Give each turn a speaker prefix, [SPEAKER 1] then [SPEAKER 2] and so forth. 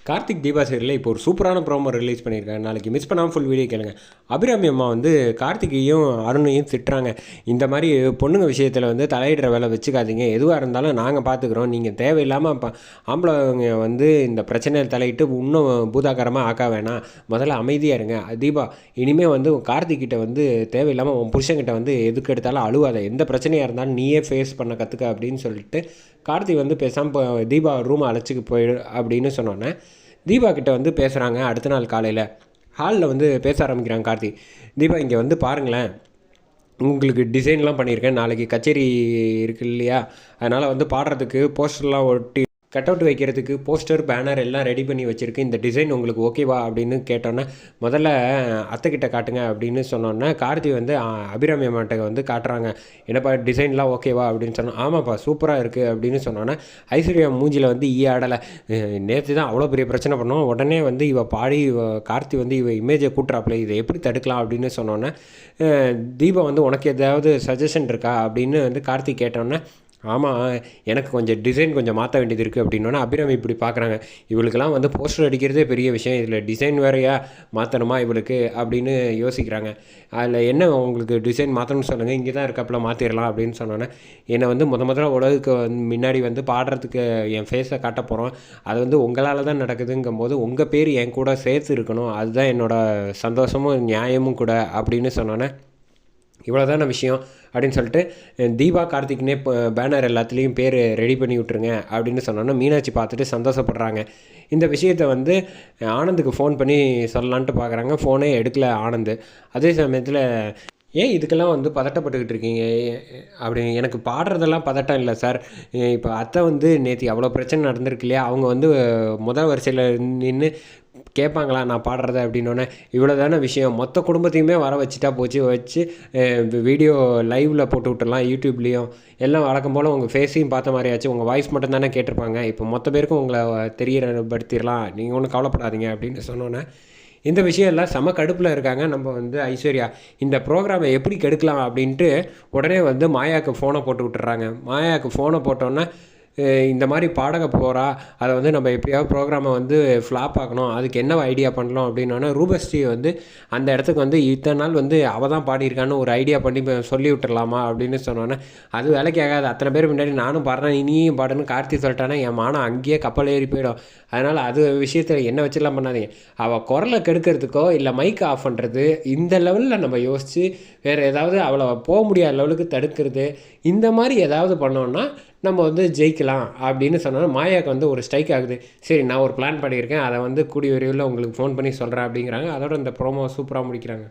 [SPEAKER 1] கார்த்திக் தீபா சீரியலில் இப்போ ஒரு சூப்பரான ப்ரோமோ ரிலீஸ் பண்ணியிருக்காங்க. நாளைக்கு மிஸ் பண்ணாமல் ஃபுல் வீடியோ கேளுங்க. அபிராமி அம்மா வந்து கார்த்திகையும் அருணையும் திட்டுறாங்க. இந்த மாதிரி பொண்ணுங்க விஷயத்தில் வந்து தலையிடுற வேலை வச்சுக்காதீங்க, எதுவாக இருந்தாலும் நாங்கள் பார்த்துக்குறோம், நீங்கள் தேவையில்லாமல் ஆம்பளைங்க வந்து இந்த பிரச்சனையில் தலையிட்டு இன்னும் பூதாகரமாக ஆக்க வேணாம், முதல்ல அமைதியாக இருங்க. தீபா இனிமேல் வந்து கார்த்திக்கிட்ட வந்து தேவையில்லாமல் உன் புருஷன்கிட்ட வந்து எதுக்கு எடுத்தாலும் அழுவாத, எந்த பிரச்சனையாக இருந்தாலும் நீயே ஃபேஸ் பண்ண கற்றுக்க அப்படின்னு சொல்லிட்டு கார்த்திக் வந்து பேசாமல் தீபா ரூமை அழைச்சிக்கு போயிடு அப்படின்னு சொன்னோன்னே தீபா கிட்ட வந்து பேசுகிறாங்க. அடுத்த நாள் காலையில் ஹாலில் வந்து பேச ஆரம்பிக்கிறாங்க கார்த்திக். தீபா இங்கே வந்து பாருங்களேன், உங்களுக்கு டிசைன்லாம் பண்ணியிருக்கேன், நாளைக்கு கச்சேரி இருக்குது இல்லையா, அதனால் வந்து பாடுறதுக்கு போஸ்டர்லாம் ஒட்டி கட் அவுட் வைக்கிறதுக்கு போஸ்டர் பேனர் எல்லாம் ரெடி பண்ணி வச்சுருக்கு, இந்த டிசைன் உங்களுக்கு ஓகேவா அப்படின்னு கேட்டோன்னே முதல்ல அத்தைக்கிட்ட காட்டுங்க அப்படின்னு சொன்னோன்னே கார்த்தி வந்து அபிராமி அம்மாட்ட வந்து காட்டுறாங்க. என்னப்பா டிசைன்லாம் ஓகேவா அப்படின்னு சொன்னோம். ஆமாப்பா சூப்பராக இருக்குது அப்படின்னு சொன்னோன்னே ஐஸ்வர்யா மூஞ்சியில் வந்து ஆடலை. நேற்று தான் அவ்வளோ பெரிய பிரச்சனை பண்ணோம், உடனே வந்து இவ பாடி கார்த்தி வந்து இவ இமேஜை கூட்டுறாப்புல, இதை எப்படி தடுக்கலாம் அப்படின்னு சொன்னோன்னே தீபா வந்து உனக்கு ஏதாவது சஜஷன் இருக்கா அப்படின்னு வந்து கார்த்தி கேட்டோன்னே ஆமாம் எனக்கு கொஞ்சம் டிசைன் கொஞ்சம் மாற்ற வேண்டியது இருக்குது அப்படின்னோன்னா அபிராமி இப்படி பார்க்குறாங்க. இவளுக்கெல்லாம் வந்து போஸ்டர் அடிக்கிறதே பெரிய விஷயம், இதில் டிசைன் வேறையா மாற்றணுமா இவளுக்கு அப்படின்னு யோசிக்கிறாங்க. அதில் என்ன உங்களுக்கு டிசைன் மாற்றணும்னு சொல்லுங்கள், இங்கே தான் இருக்காப்புல மாற்றிடலாம் அப்படின்னு சொன்னோன்னே என்னை வந்து முதல்ல உலகுக்கு முன்னாடி வந்து பாடுறதுக்கு என் ஃபேஸை காட்ட போகிறோம், அது வந்து உங்களால் தான் நடக்குதுங்கும் போது உங்கள் பேர் என் கூட சேர்த்து இருக்கணும், அதுதான் என்னோடய சந்தோஷமும் நியாயமும் கூட அப்படின்னு சொன்னோன்னே இவ்வளோதான விஷயம் அப்படின்னு சொல்லிட்டு தீபா கார்த்திக்னே இப்போ பேனர் எல்லாத்துலேயும் பேர் ரெடி பண்ணி விட்ருங்க அப்படின்னு சொன்னோன்னா மீனாட்சி பார்த்துட்டு சந்தோஷப்படுறாங்க. இந்த விஷயத்தை வந்து ஆனந்துக்கு ஃபோன் பண்ணி சொல்லலான்ட்டு பார்க்குறாங்க, ஃபோனே எடுக்கல ஆனந்து. அதே சமயத்தில் ஏன் இதுக்கெல்லாம் வந்து பதட்டப்பட்டுக்கிட்டு இருக்கீங்க அப்படி, எனக்கு பாடுறதெல்லாம் பதட்டம் இல்லை சார், இப்போ அத்தை வந்து நேற்று அவ்வளோ பிரச்சனை நடந்திருக்கு இல்லையா, அவங்க வந்து முதல் வரிசையில் நின்று கேட்பாங்களா நான் பாடுறத அப்படின்னோடனே இவ்வளோ தானே விஷயம், மொத்த குடும்பத்தையுமே வர வச்சுட்டா போச்சு, வச்சு வீடியோ லைவில் போட்டு விட்டுடலாம், யூடியூப்லேயும் எல்லாம் வழக்கம் போல் உங்கள் ஃபேஸையும் பார்த்த மாதிரியாச்சு, உங்கள் வாய்ஸ் மட்டும் தானே கேட்டிருப்பாங்க, இப்போ மொத்த பேருக்கும் உங்களை தெரியப்படுத்திடலாம், நீங்கள் ஒன்றும் கவலைப்படாதீங்க அப்படின்னு சொன்னோன்னே இந்த விஷயம் எல்லாம் செம கடுப்பில் இருக்காங்க. நம்ம வந்து ஐஸ்வர்யா இந்த ப்ரோக்ராமை எப்படி கெடுக்கலாம் அப்படின்ட்டு உடனே வந்து மாயாவுக்கு ஃபோனை போட்டு விட்டுறாங்க. மாயாவுக்கு ஃபோனை போட்டோன்னே இந்த மாதிரி பாடக போகிறா, அதை வந்து நம்ம எப்படியாவது ப்ரோக்ராமை வந்து ஃப்ளாப் ஆக்கணும், அதுக்கு என்ன ஐடியா பண்ணலாம் அப்படின்னோடனே ரூபஸ்ரீ வந்து அந்த இடத்துக்கு வந்து இத்தனை நாள் வந்து அவள் தான் பாடியிருக்கான்னு ஒரு ஐடியா பண்ணி சொல்லி விட்டுறலாமா அப்படின்னு சொன்னோன்னே அது வேலைக்கு ஆகாது, அத்தனை பேர் முன்னாடி நானும் பாடுறேன் இனியும் பாடுன்னு கார்த்தி சொல்லிட்டானே என் மானம் அங்கேயே கப்பல் ஏறி போயிடும், அதனால் அது விஷயத்தில் என்ன வச்சுலாம் பண்ணாதீங்க, அவள் குரலை கெடுக்கிறதுக்கோ இல்லை மைக் ஆஃப் பண்ணுறது இந்த லெவலில் நம்ம யோசித்து வேறு ஏதாவது அவளை போக முடியாத லெவலுக்கு தடுக்கிறது இந்த மாதிரி ஏதாவது பண்ணோன்னா நம்ம வந்து ஜெயிக்கலாம் அப்படின்னு சொன்னோன்னா மாயாவுக்கு வந்து ஒரு ஸ்ட்ரைக் ஆகுது. சரி நான் ஒரு பிளான் பண்ணியிருக்கேன், அதை வந்து கூடிய விரைவில் உங்களுக்கு ஃபோன் பண்ணி சொல்கிறேன் அப்படிங்கிறாங்க. அதோட இந்த ப்ரோமோ சூப்பராக முடிக்கிறாங்க.